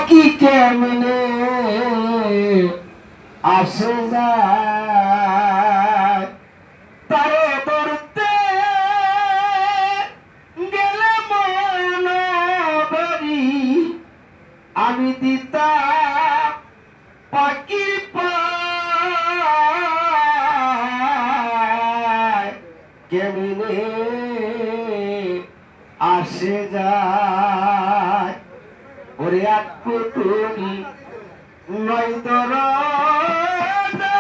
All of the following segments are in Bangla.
পাখি কেমনে আসে যায় তারে ধরতে গেলে মন ভরি আমি দিতাম পাখি পায় কেমনে আসে যায় ওরে আপু তুমি নয় দরজা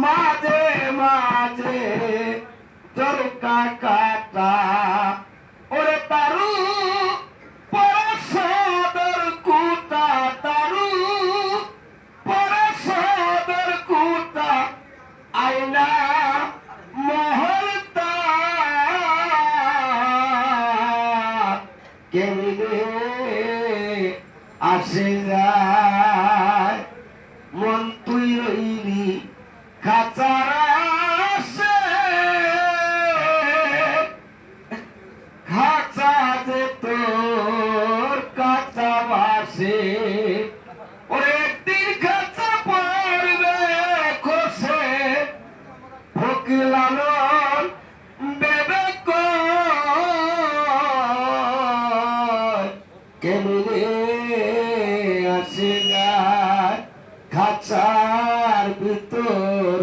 মাঝে মাঝে চরকা কাটা ওরে তারু পরশদের কুটা তারু পরশদের কুটা আয়না মহলতা কেমনে আসে যায় মন তুই রইলি খাঁচার আসে খাঁচা যে তোর কাঁচা বাসে ওরে একদিন খাঁচা পড়বে খসে ফকিলালন দেবে কেমনে আসে যায় খাঁচার ভিতর